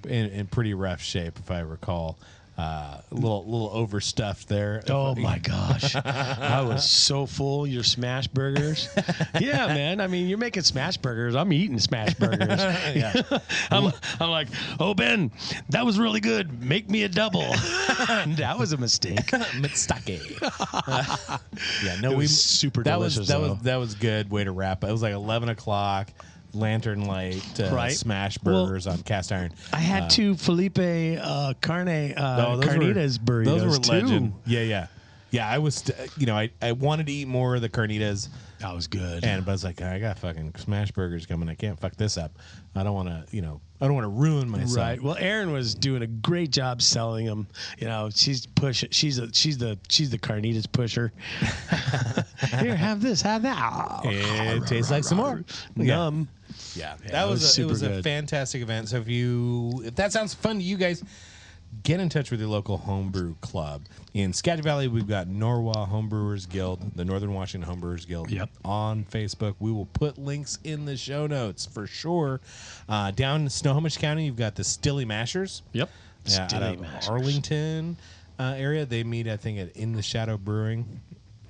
in pretty rough shape, if I recall. A little overstuffed there. Oh my gosh, I was so full. Your smash burgers, yeah, man. I mean, you're making smash burgers. I'm eating smash burgers. Yeah. I'm like, oh Ben, that was really good. Make me a double. That was a mistake. Mistake. Yeah, no, It was super delicious. That was good way to wrap it. It was like 11 o'clock. Lantern light, Right. smash burgers on cast iron. I had 2 Felipe carnitas burritos. Those were too. legend. Yeah. I was, I wanted to eat more of the carnitas, That was good. but I was like, I got fucking smash burgers coming. I can't fuck this up. I don't want to, ruin myself. Right. Well, Erin was doing a great job selling them. She's pushing. She's the carnitas pusher. Here, have this, have that. It tastes like some more. Yum. Yeah, it that was super a good. fantastic event. So if that sounds fun to you guys, get in touch with your local homebrew club. In Skagit Valley, we've got NORWA Homebrewers Guild, the Northern Washington Homebrewers Guild. Yep. On Facebook, we will put links in the show notes for sure. Down in Snohomish County, you've got the Stilly Mashers. Yep. Yeah, out of Arlington area. They meet, I think, at In the Shadow Brewing.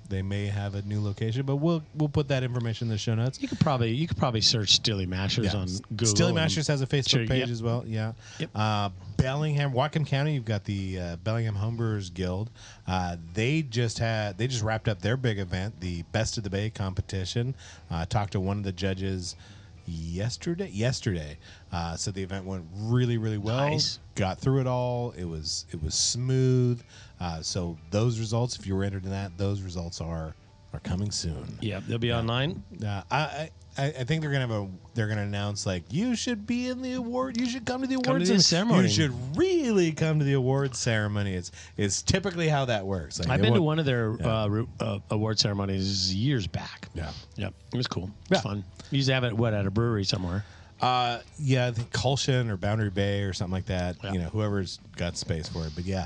They may have a new location, but we'll put that information in the show notes. You could probably search Stilly Mashers on Google. Stilly Mashers has a Facebook page yep. as well. Yeah. Yep. Bellingham, Whatcom County, you've got the Bellingham Homebrewers Guild. They just wrapped up their big event, the Best of the Bay competition. Talked to one of the judges yesterday. So the event went really, really well. Nice. Got through it all. It was smooth. So those results, if you were entered in that, those results are coming soon. Yeah, they'll be online. I think they're gonna announce like you should be in the award. You should come to the Come awards to the ceremony. You should really come to the awards ceremony. It's typically how that works. Like, I've been to one of their award ceremonies years back. Yeah. Yep. It was cool. Yeah. It's fun. You used to have it at a brewery somewhere. Yeah, I think Culshan or Boundary Bay or something like that. Yeah. Whoever's got space for it. But yeah,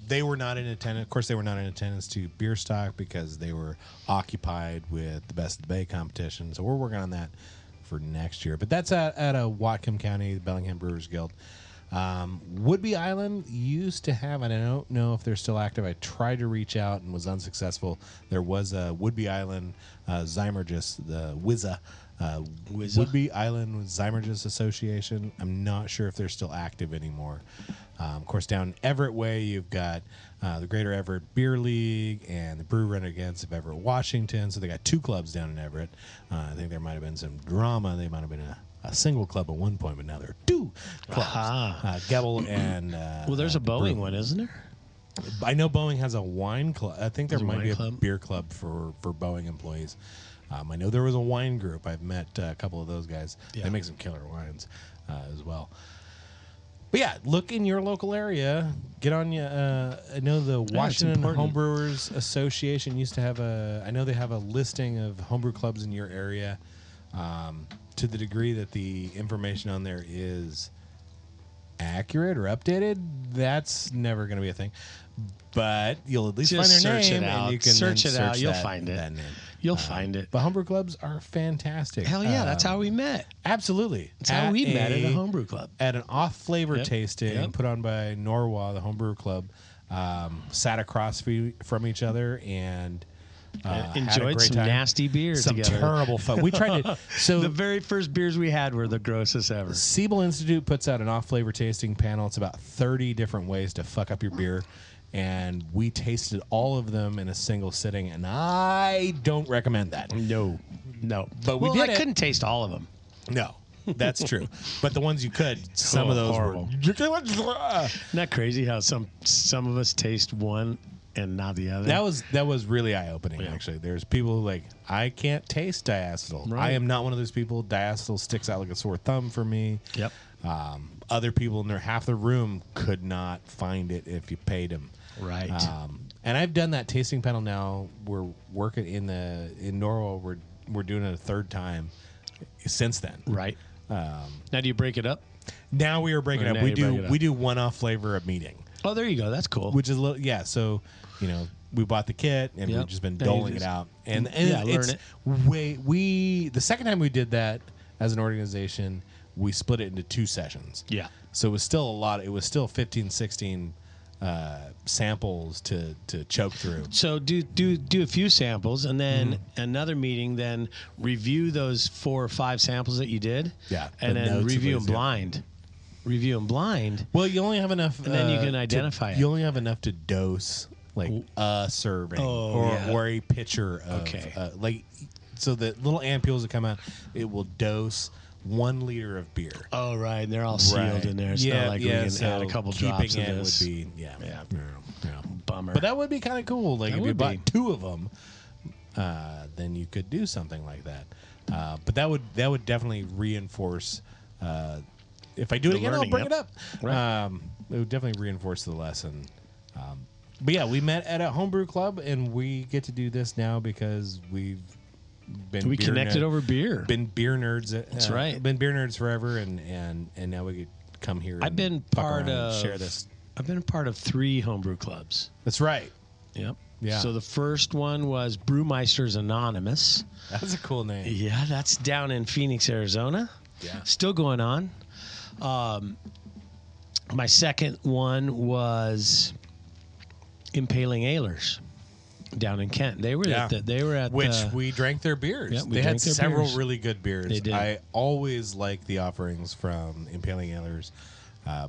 they were not in attendance. Of course, they were not in attendance to Beer Stock because they were occupied with the Best of the Bay competition. So we're working on that for next year. But that's at a Whatcom County, the Bellingham Brewers Guild. Woodby Island used to have, and I don't know if they're still active. I tried to reach out and was unsuccessful. There was a Woodby Island Zymergis, the WIZA. Woodby Island Zymergis Association. I'm not sure if they're still active anymore. Of course, down Everett Way, you've got the Greater Everett Beer League and the Brew Renegades of Everett, Washington. So they got 2 clubs down in Everett. I think there might have been some drama. They might have been a single club at one point, but now there are 2 clubs. Gebel and Well, there's a Boeing one, isn't there? I know Boeing has a wine club. I think there There's a might be wine a club? beer club for Boeing employees. I know there was a wine group. I've met a couple of those guys. Yeah. They make some killer wines as well. But yeah, look in your local area. Get on you. I know the Washington important. Homebrewers Association used to have I know they have a listing of homebrew clubs in your area. To the degree that the information on there is accurate or updated, that's never going to be a thing. But you'll at least Just find their search name, it out. and you can Search then it out. search You'll that- find it. that name. You'll find it. But homebrew clubs are fantastic. Hell yeah, that's how we met. Absolutely. That's how we met at a homebrew club. At an off flavor Yep. tasting Yep. put on by Norwa, the homebrew club, sat across from each other and had a Enjoyed great some time. nasty beer Some together. terrible fun. We tried to. So The very first beers we had were the grossest ever. Siebel Institute puts out an off flavor tasting panel. It's about 30 different ways to fuck up your beer. And we tasted all of them in a single sitting, and I don't recommend that. No. But we well, did I it. couldn't taste all of them. No, that's true. But the ones you could, some of those horrible. were. Isn't that crazy how some of us taste one and not the other? That was really eye opening. Yeah. Actually, there's people who like I can't taste diacetyl. Right. I am not one of those people. Diacetyl sticks out like a sore thumb for me. Yep. Other people in half the room could not find it if you paid them. Right. And I've done that tasting panel now. We're working in Norway. We're doing it a third time since then. Right. Now, do you break it up? Now we are breaking Or up. now We you break it up. do one-off flavor of meeting, Oh, there you go. That's cool. which is a little So we bought the kit and Yep. we've just been Now you doling it just- out. And Yeah, it's learn the second time we did that as an organization, we split it into 2 sessions. Yeah. So it was still a lot. It was still 15, 16 samples to choke through. So do a few samples, and then another meeting. Then review those 4 or 5 samples that you did. Yeah, and the then notes review of them those, yeah. blind. Review them blind. Well, you only have enough, And then you can identify it. You only have enough to dose like a serving or a pitcher of Okay. so the little ampules that come out, it will dose 1 liter of beer. Oh, right. And they're all sealed in there. It's not like we can add a couple drops of this. Would be yeah. Bummer. But that would be kind of cool. Like That if you would bought be. 2 of them, then you could do something like that. But that would definitely reinforce. If I do it The again, learning, I'll bring yep. it up. Right. It would definitely reinforce the lesson. But yeah, we met at a homebrew club, and we get to do this now because we connected over beer. Been beer nerds. That's right. Been beer nerds forever, and now we could come here. I've been fuck part around and of share this. I've been a part of 3 homebrew clubs. That's right. Yep. Yeah. So the first one was Brewmeisters Anonymous. That's a cool name. Yeah, that's down in Phoenix, Arizona. Yeah. Still going on. My second one was Impaling Ailers down in Kent. They were at which we drank their beers. Yeah, we they had drank their several beers. really good beers. They did. I always like the offerings from Impaling Ailers.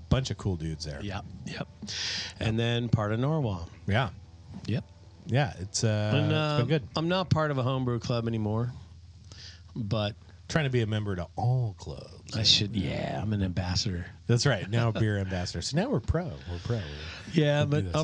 Bunch of cool dudes there. Yep. And then part of NORWA. Yeah. Yep. Yeah, it's And, been good. I'm not part of a homebrew club anymore, but Trying to be a member to all clubs. I should. Yeah, I'm an ambassador. That's right. Now beer ambassador. So now we're pro. We're pro. Yeah, We'll do but this.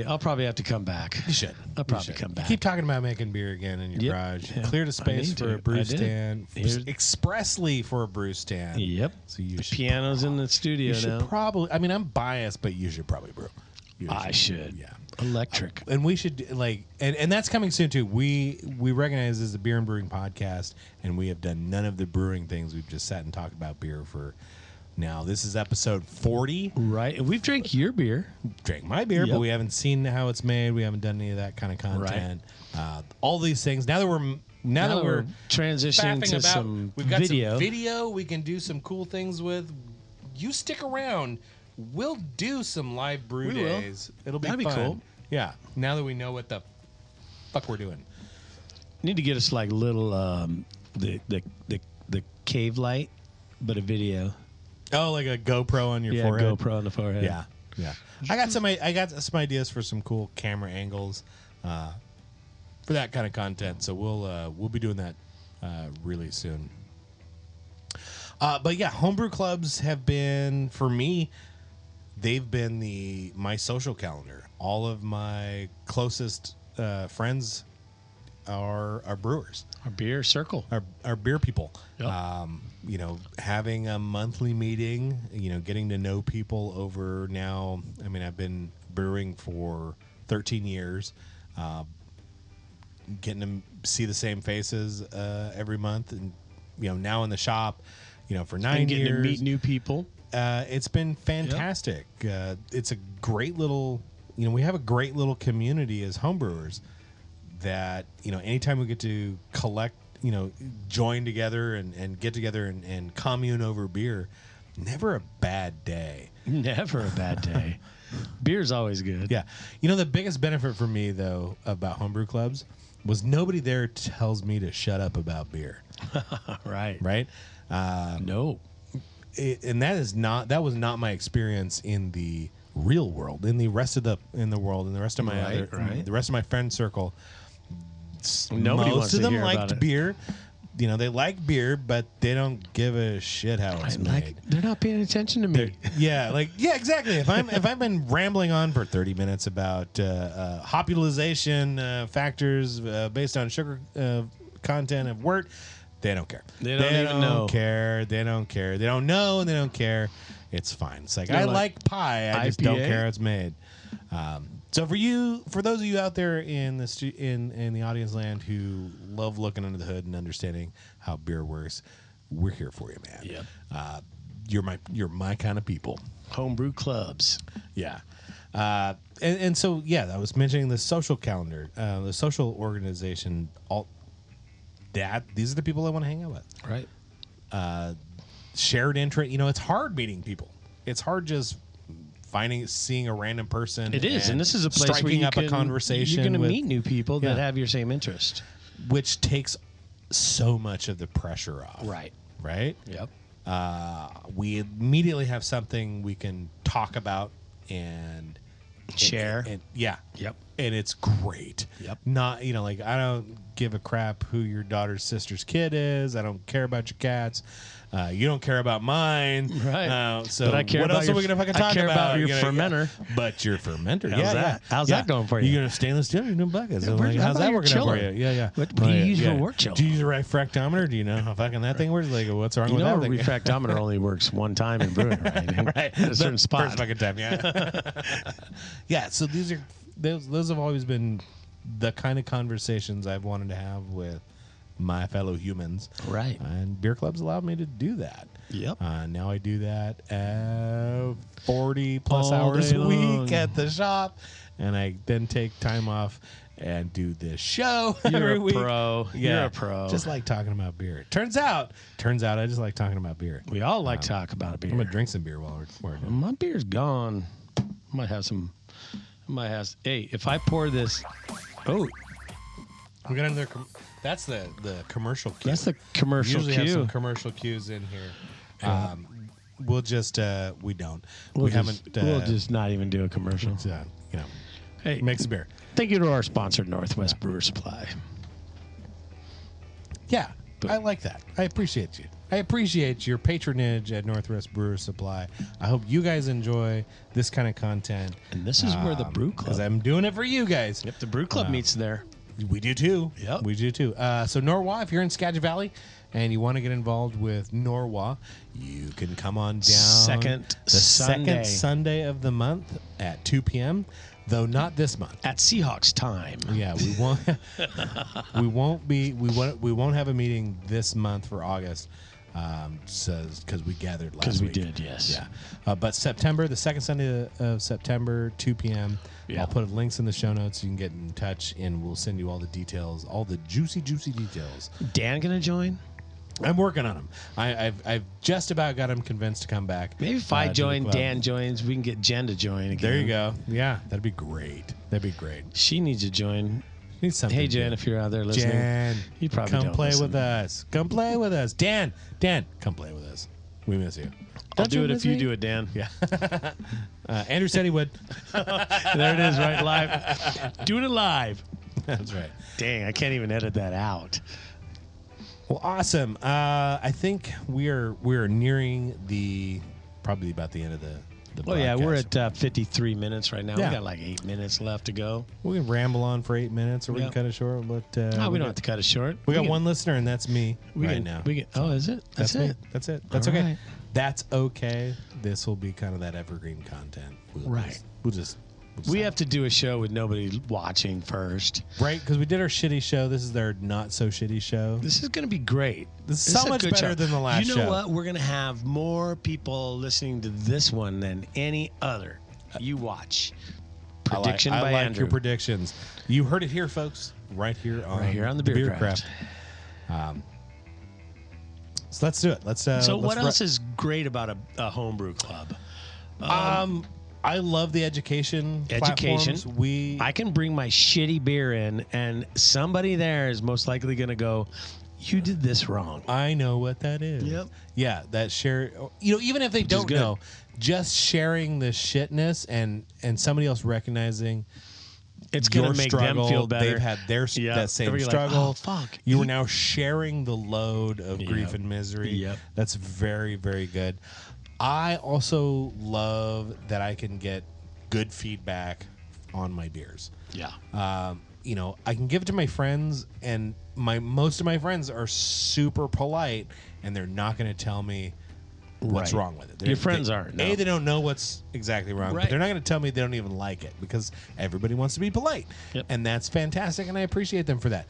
I'll probably have to come back. You should. I'll You probably should. come You back. keep talking about making beer again in your Yep. garage. Yeah. Cleared a I space need for a to. brew I did. stand. Here's- Expressly for a brew stand. Yep. So you The should piano's in the studio You should now. probably. I mean, I'm biased, but you should probably brew. You I should. Yeah. Electric. And we should and that's coming soon too. We recognize this is a beer and brewing podcast, and we have done none of the brewing things. We've just sat and talked about beer for now. This is episode 40. Right. And we've drank your beer. Drank my beer, Yep. but we haven't seen how it's made. We haven't done any of that kind of content. All these things. Now that we're transitioning faffing to about, some we've got video. some video we can do some cool things with. You stick around. We'll do some live brew We will. days. It'll be That'd be fun. cool. Yeah. Now that we know what the fuck we're doing. Need to get us like little the cave light, but a video. Oh, like a GoPro on your Yeah, forehead. GoPro on the forehead. Yeah, yeah. I got some ideas for some cool camera angles for that kind of content. So we'll be doing that really soon. But yeah, homebrew clubs have been, for me, they've been my social calendar. All of my closest friends are brewers. Our beer circle. Our beer people. Yep. Having a monthly meeting, getting to know people over now. I mean, I've been brewing for 13 years. Getting to see the same faces every month, and now in the shop, for 9 And getting years, to meet new people. it's been fantastic. It's a great little, we have a great little community as homebrewers that, anytime we get to collect, join together and get together and commune over beer, never a bad day. Never a bad day. Beer's always good. Yeah. The biggest benefit for me, though, about homebrew clubs was nobody there tells me to shut up about beer. Right. Right? No. And that was not my experience in the real world, in the rest of the world, and the rest of my the rest of my friend circle. Nobody wants Most of to them hear about liked it. beer. They like beer, but they don't give a shit how it's made. They're not paying attention to me. Yeah, exactly. If I've been rambling on for 30 minutes about hopulization factors based on sugar content of wort, they don't care. They don't even know. Care. They don't care. They don't know, and they don't care. It's fine. It's like, They're I like, like pie. I just don't IPA? care how it's made. So for those of you out there in the audience land who love looking under the hood and understanding how beer works, we're here for you, man. Yep. you're my kind of people. Homebrew clubs. Yeah. And so, yeah, I was mentioning the social calendar, the social organization. These are the people I want to hang out with. Right. Shared interest. It's hard meeting people. It's hard just seeing a random person. It is, and this is a place where striking up a conversation. You're going to meet new people that have your same interest, which takes so much of the pressure off. Right. Right. Yep. We immediately have something we can talk about and share. And yeah. Yep. And it's great. Yep. Not, like, I don't give a crap who your daughter's sister's kid is. I don't care about your cats. You don't care about mine. Right. So but I care what about else are we going to fucking talk I care about your fermenter. Yeah. But your fermenter. How's that? How's that going for you? You're going to stainless steel? You're doing buckets. Yeah, how's that working out for you? Yeah. What do you use for work chiller? Do you use a refractometer? Do you know how fucking that thing works? Like, what's wrong with that thing? Refractometer only works one time in brewing, right? Right. At a certain spot. First fucking time, yeah. Yeah, so those have always been the kind of conversations I've wanted to have with my fellow humans. Right. And beer clubs allowed me to do that. Yep. Now I do that 40 plus All hours day a week long. at the shop. And I then take time off and do this show You're every a week. pro. Yeah. You're a pro. Just like talking about beer. Turns out I just like talking about beer. We all like to talk about beer. I'm going to drink some beer while we're doing My beer's gone. I might have some. Hey, if I pour this. Oh, we got another. That's the commercial cue. that's the commercial Usually cue. have some commercial cues in here. We'll just we don't. We'll haven't. just not even do a commercial. Hey, makes a beer. Thank you to our sponsor, Northwest Brewer Supply. Yeah, I like that. I appreciate you. I appreciate your patronage at Northwest Brewer Supply. I hope you guys enjoy this kind of content. And this is where the Brew Club. Because I'm doing it for you guys. Yep, the Brew Club meets there. We do too. Yep. We do too. So NORWA, if you're in Skagit Valley and you want to get involved with NORWA, you can come on down Second Sunday of the month at 2 p.m. Though not this month. At Seahawks time. Yeah, we won't. We won't have a meeting this month for August. Because we gathered last week. Because we did, yes. Yeah. But September, the second Sunday of September, 2 p.m. Yeah. I'll put links in the show notes. You can get in touch, and we'll send you all the details, all the juicy details. Dan gonna join? I'm working on him. I've just about got him convinced to come back. Maybe if I join, Dan joins. We can get Jen to join again. There you go. Yeah, that'd be great. She needs to join. Need something. Hey, Jen, if you're out there listening. Jen, you probably come don't play listen. with us. Come play with us. Dan, come play with us. We miss you. I'll do it if you do it, Dan. Yeah. Andrew said he would. There it is, right live. Doing it live. That's right. Dang, I can't even edit that out. Well, awesome. I think we're nearing probably about the end of the Well, yeah, broadcast. we're at 53 minutes right now. Yeah. We got like 8 minutes left to go. We can ramble on for 8 minutes, or we Yeah. can cut it short. But We don't have to cut it short. We got one listener, and that's me now. Oh, is it? That's me. it. That's it. That's All okay. right. That's okay. This will be kind of that evergreen content. We'll just We have to do a show with nobody watching first. right, because we did our shitty show. This is their not so shitty show. This is going to be great. This is so a much good better show. than the last You know show. what? We're going to have more people listening to this one than any other. You watch. Prediction I by like Andrew. your predictions. You heard it here, folks. Right here on the Beer Craft. So let's do it. What else is great about a homebrew club? I love the education. Platforms. I can bring my shitty beer in, and somebody there is most likely going to go, "You did this wrong." I know what that is. Yep. Yeah, that share. Even if they don't know, just sharing the shitness and somebody else recognizing it's going your to make struggle, them feel better. they've had that same Everybody's struggle. Like, oh, fuck. You are now sharing the load of grief and misery. Yep. That's very, very good. I also love that I can get good feedback on my beers. Yeah. I can give it to my friends, and most of my friends are super polite, and they're not going to tell me what's wrong with it. Your friends aren't. No. They don't know what's exactly wrong, but they're not going to tell me they don't even like it, because everybody wants to be polite. Yep. And that's fantastic, and I appreciate them for that.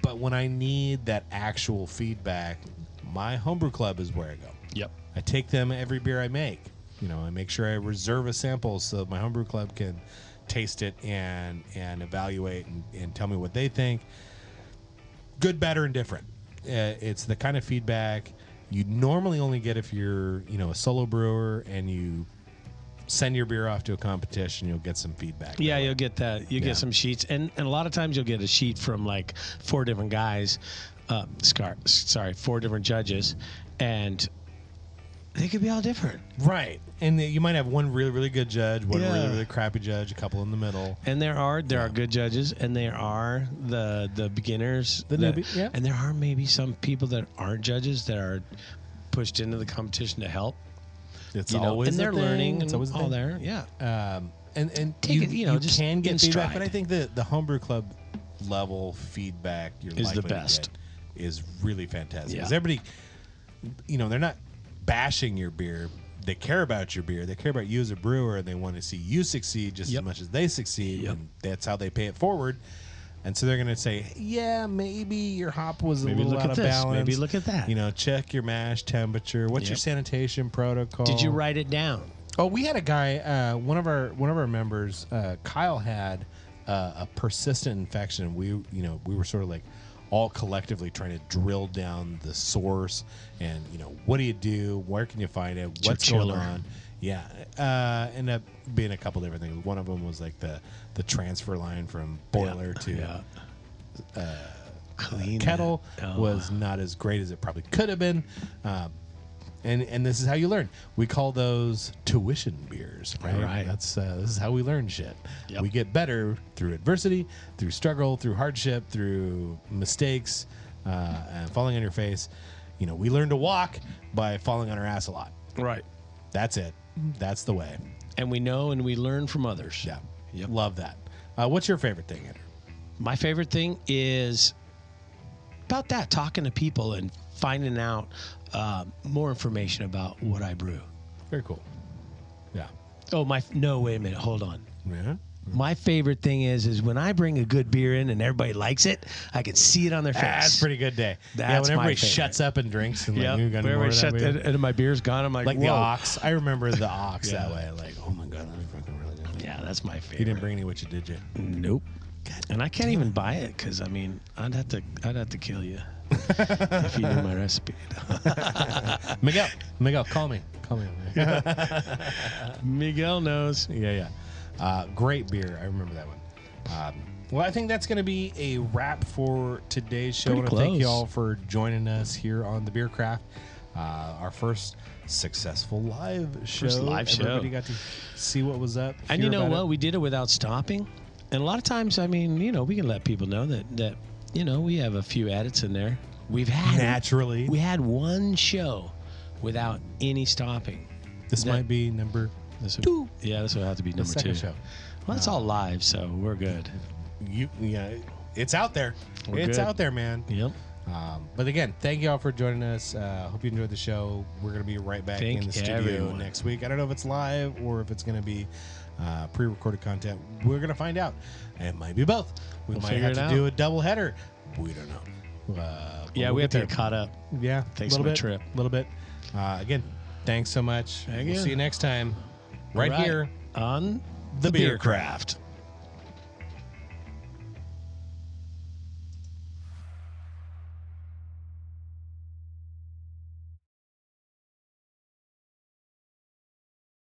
But when I need that actual feedback, my homebrew club is where I go. Yep. I take them every beer I make. I make sure I reserve a sample so my homebrew club can taste it and evaluate and tell me what they think. Good, bad, or indifferent. It's the kind of feedback you normally only get if you're, a solo brewer and you send your beer off to a competition. You'll get some feedback. Yeah, you'll get that. You get some sheets, and a lot of times you'll get a sheet from like 4 different guys. 4 different judges, and they could be all different. Right. And you might have one really, really good judge, one really, really crappy judge, a couple in the middle. And there are good judges, and there are the beginners. The newbie, yeah. And there are maybe some people that aren't judges that are pushed into the competition to help. It's always and they're thing. learning It's and always all there. Yeah. And Take it, you just can get in feedback, stride. but I think the homebrew club level feedback is the best. Is really fantastic. Yeah. Because everybody, they're not bashing your beer. They care about your beer. They care about you as a brewer, and they want to see you succeed just as much as they succeed. And that's how they pay it forward. And so they're going to say, yeah, maybe your hop was a little out of balance. Maybe look at that. Check your mash temperature. What's your sanitation protocol? Did you write it down? Oh, we had a guy. One of our members, Kyle, had a persistent infection. We were sort of like all collectively trying to drill down the source and what do you do, where can you find it, what's going on. Ended up being a couple different things. One of them was like the transfer line from boiler to kettle was not as great as it probably could have been. And this is how you learn. We call those tuition beers, right? Right. This is how we learn shit. Yep. We get better through adversity, through struggle, through hardship, through mistakes, and falling on your face. We learn to walk by falling on our ass a lot. Right. That's it. That's the way. And we know and we learn from others. Yeah. Yep. Love that. What's your favorite thing, Andrew? My favorite thing is about that, talking to people and finding out more information about what I brew. Very cool. Yeah. Oh, no, wait a minute. Hold on. Yeah. My favorite thing is when I bring a good beer in and everybody likes it, I can see it on their face. That's a pretty good day. That's when my everybody favorite. shuts up and drinks and like, When everybody shuts and my beer's gone, I'm like the whoa. ox. I remember the ox that way. Like, oh my god, that's fucking really good. Yeah, that's my favorite. You didn't bring any with you, did you? Nope. And I can't even buy it because I'd have to kill you if you knew my recipe. Miguel, call me. Miguel knows. Yeah. Great beer. I remember that one. Well, I think that's going to be a wrap for today's show. I want to thank you all for joining us here on the Beer Craft. Our first successful live show. Everybody got to see what was up. And you know what? We did it without stopping. And a lot of times, we can let people know that we have a few edits in there. We had one show without any stopping. This might be number 2. Yeah, this will have to be number 2. Show. Well, it's all live, so we're good. It's out there. It's out there, man. Yep. But again, thank you all for joining us. Hope you enjoyed the show. We're going to be right back in the studio next week. I don't know if it's live or if it's going to be pre-recorded content. We're going to find out. It might be both. We might have to do a double header. We don't know. We have to get caught up. Yeah. Thanks for the trip. A little bit. Again, thanks so much. We'll see you next time right here on the Beer Craft.